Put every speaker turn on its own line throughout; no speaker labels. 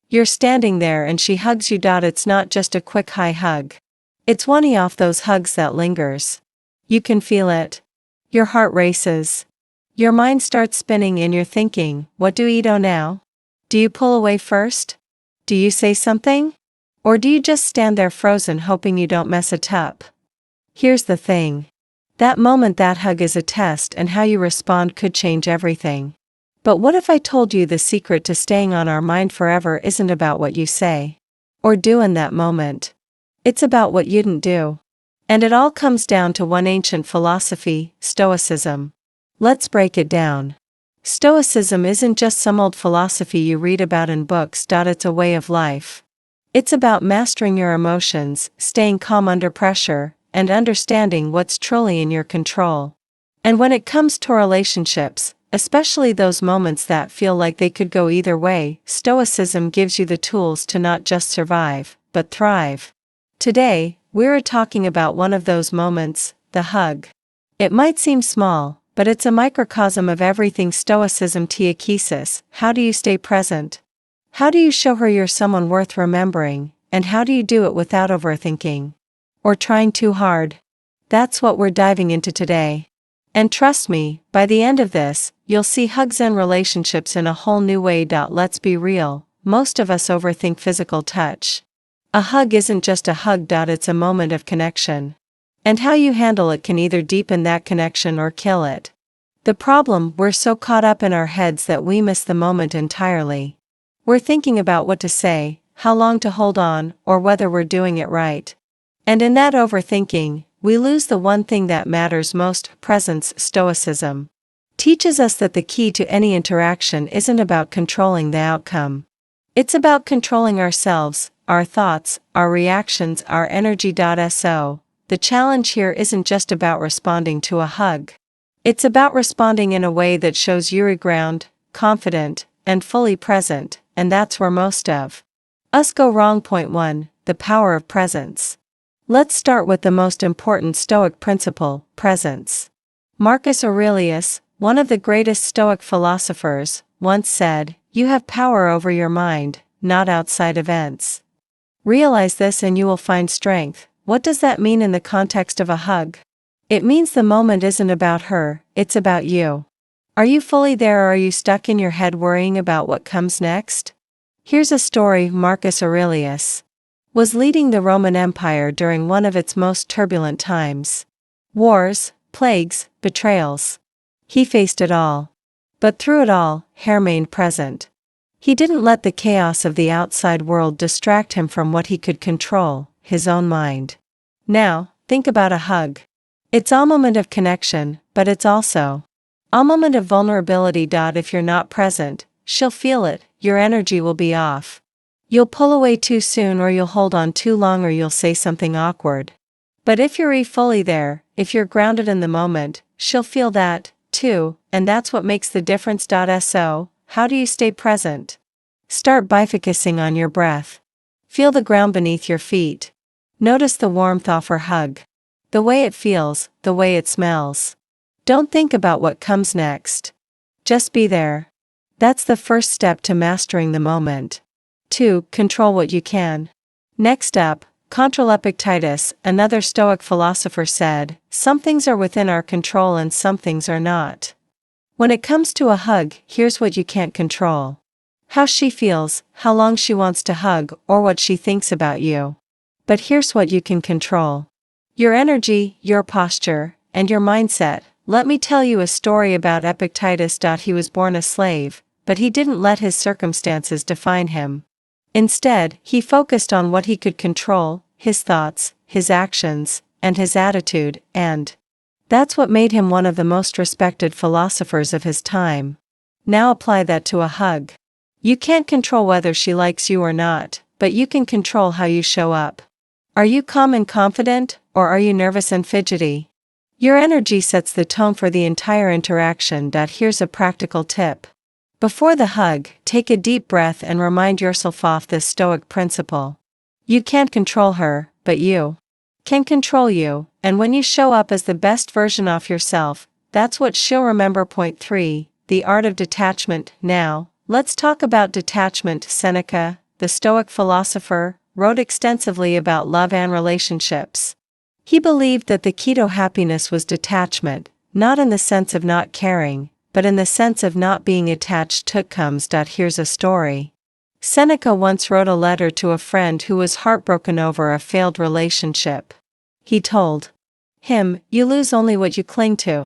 You're standing there and she hugs you. It's not just a quick high hug. It's one of those hugs that lingers. You can feel it. Your heart races. Your mind starts spinning and you're thinking, what do you do now? Do you pull away first? Do you say something? Or do you just stand there frozen hoping you don't mess it up? Here's the thing. That moment, that hug is a test, and how you respond could change everything. But what if I told you the secret to staying on our mind forever isn't about what you say or do in that moment? It's about what you didn't do. And it all comes down to one ancient philosophy, Stoicism. Let's break it down. Stoicism isn't just some old philosophy you read about in books. It's a way of life. It's about mastering your emotions, staying calm under pressure, and understanding what's truly in your control. And when it comes to relationships, especially those moments that feel like they could go either way, Stoicism gives you the tools to not just survive, but thrive. Today, we're talking about one of those moments, the hug. It might seem small, but it's a microcosm of everything Stoicism teaches. How do you stay present? How do you show her you're someone worth remembering, and how do you do it without overthinking or trying too hard? That's what we're diving into today. And trust me, by the end of this, you'll see hugs and relationships in a whole new way. Let's be real, most of us overthink physical touch. A hug isn't just a hug. It's a moment of connection. And how you handle it can either deepen that connection or kill it. The problem, we're so caught up in our heads that we miss the moment entirely. We're thinking about what to say, how long to hold on, or whether we're doing it right. And in that overthinking, we lose the one thing that matters most, presence. Stoicism teaches us that the key to any interaction isn't about controlling the outcome. It's about controlling ourselves, our thoughts, our reactions, our energy. So, the challenge here isn't just about responding to a hug. It's about responding in a way that shows you're grounded, confident, and fully present, and that's where most of us go wrong. Point 1. The power of presence. Let's start with the most important Stoic principle, presence. Marcus Aurelius, one of the greatest Stoic philosophers, once said, "You have power over your mind, not outside events." Realize this and you will find strength. What does that mean in the context of a hug? It means the moment isn't about her, it's about you. Are you fully there or are you stuck in your head worrying about what comes next? Here's a story. Marcus Aurelius was leading the Roman Empire during one of its most turbulent times. Wars, plagues, betrayals. He faced it all. But through it all, he remained present. He didn't let the chaos of the outside world distract him from what he could control, his own mind. Now, think about a hug. It's a moment of connection, but it's also a moment of vulnerability. If you're not present, she'll feel it, your energy will be off. You'll pull away too soon, or you'll hold on too long, or you'll say something awkward. But if you're fully there, if you're grounded in the moment, she'll feel that, too, and that's what makes the difference. So, how do you stay present? Start by focusing on your breath. Feel the ground beneath your feet. Notice the warmth of her hug. The way it feels, the way it smells. Don't think about what comes next. Just be there. That's the first step to mastering the moment. 2. Control what you can. Next up, control. Epictetus, another Stoic philosopher, said, "Some things are within our control and some things are not." When it comes to a hug, here's what you can't control. How she feels, how long she wants to hug, or what she thinks about you. But here's what you can control. Your energy, your posture, and your mindset. Let me tell you a story about Epictetus. He was born a slave, but he didn't let his circumstances define him. Instead, he focused on what he could control, his thoughts, his actions, and his attitude, and that's what made him one of the most respected philosophers of his time. Now apply that to a hug. You can't control whether she likes you or not, but you can control how you show up. Are you calm and confident, or are you nervous and fidgety? Your energy sets the tone for the entire interaction. Here's a practical tip. Before the hug, take a deep breath and remind yourself of this Stoic principle. You can't control her, but you can control you, and when you show up as the best version of yourself, that's what she'll remember. Point 3. The art of detachment. Now, let's talk about detachment. Seneca, the Stoic philosopher, wrote extensively about love and relationships. He believed that the key to happiness was detachment, not in the sense of not caring, but in the sense of not being attached to comes. Here's a story. Seneca once wrote a letter to a friend who was heartbroken over a failed relationship. He told him, "You lose only what you cling to."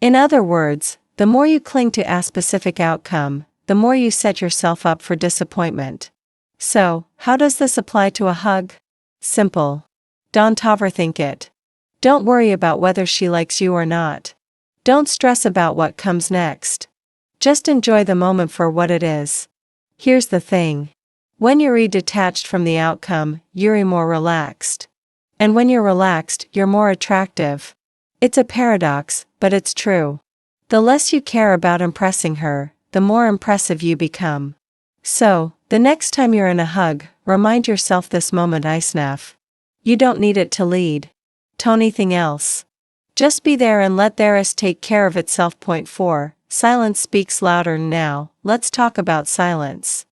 In other words, the more you cling to a specific outcome, the more you set yourself up for disappointment. So, how does this apply to a hug? Simple. Don't overthink it. Don't worry about whether she likes you or not. Don't stress about what comes next. Just enjoy the moment for what it is. Here's the thing. When you're detached from the outcome, you're more relaxed. And when you're relaxed, you're more attractive. It's a paradox, but it's true. The less you care about impressing her, the more impressive you become. So, the next time you're in a hug, remind yourself this moment isn't. You don't need it to lead to anything else. Just be there and let the rest take care of itself. Point 4. Silence speaks louder. Now, let's talk about silence.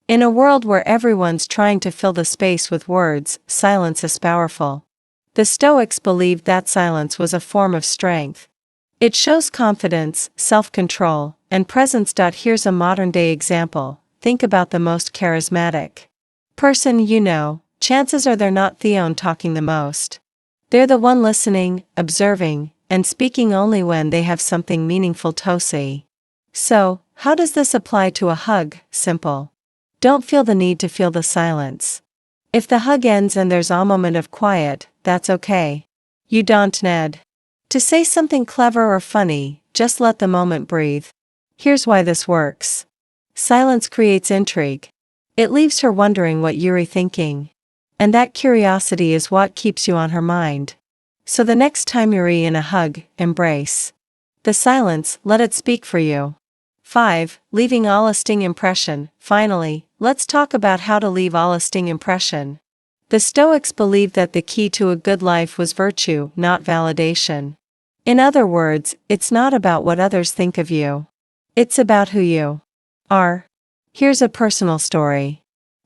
In a world where everyone's trying to fill the space with words, silence is powerful. The Stoics believed that silence was a form of strength. It shows confidence, self-control, and presence. Here's a modern-day example. Think about the most charismatic person you know. Chances are they're not the one talking the most. They're the one listening, observing, and speaking only when they have something meaningful to say. So, how does this apply to a hug? Simple. Don't feel the need to feel the silence. If the hug ends and there's a moment of quiet, that's okay. You don't need to say something clever or funny, just let the moment breathe. Here's why this works. Silence creates intrigue. It leaves her wondering what you're thinking. And that curiosity is what keeps you on her mind. So the next time you're in a hug, embrace the silence, let it speak for you. 5. Leaving a lasting impression. Finally, let's talk about how to leave a lasting impression. The Stoics believed that the key to a good life was virtue, not validation. In other words, it's not about what others think of you. It's about who you are. Here's a personal story.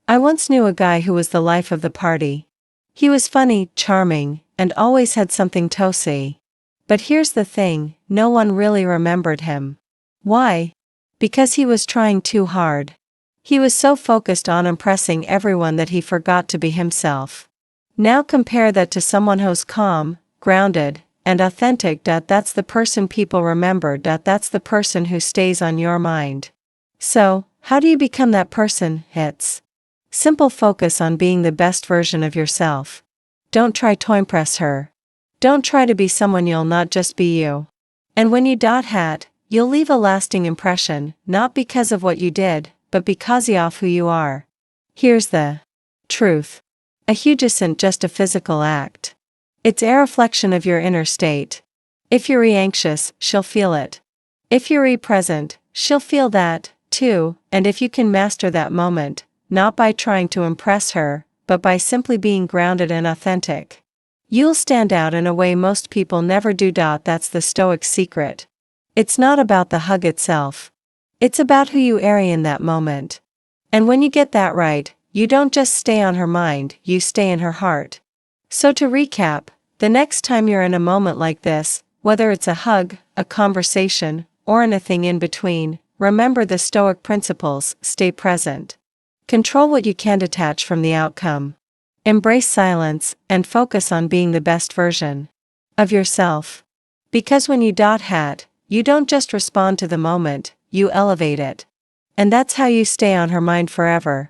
I once knew a guy who was the life of the party. He was funny, charming, and always had something to say. But here's the thing, no one really remembered him. Why? Because he was trying too hard. He was so focused on impressing everyone that he forgot to be himself. Now compare that to someone who's calm, grounded, and authentic. That's the person people remember. That's the person who stays on your mind. So, how do you become that person? It's simple. Focus on being the best version of yourself. Don't try to impress her. Don't try to be someone you'll not, just be you. And when you you'll leave a lasting impression, not because of what you did, but because of who you are. Here's the truth. A hug isn't just a physical act. It's a reflection of your inner state. If you're anxious, she'll feel it. If you're present, she'll feel that, too, and if you can master that moment, not by trying to impress her, but by simply being grounded and authentic, you'll stand out in a way most people never do. That's the Stoic secret. It's not about the hug itself. It's about who you are in that moment. And when you get that right, you don't just stay on her mind, you stay in her heart. So to recap, the next time you're in a moment like this, whether it's a hug, a conversation, or anything in between, remember the Stoic principles. Stay present. Control what you can, detach from the outcome. Embrace silence, and focus on being the best version of yourself. Because when you you don't just respond to the moment, you elevate it. And that's how you stay on her mind forever.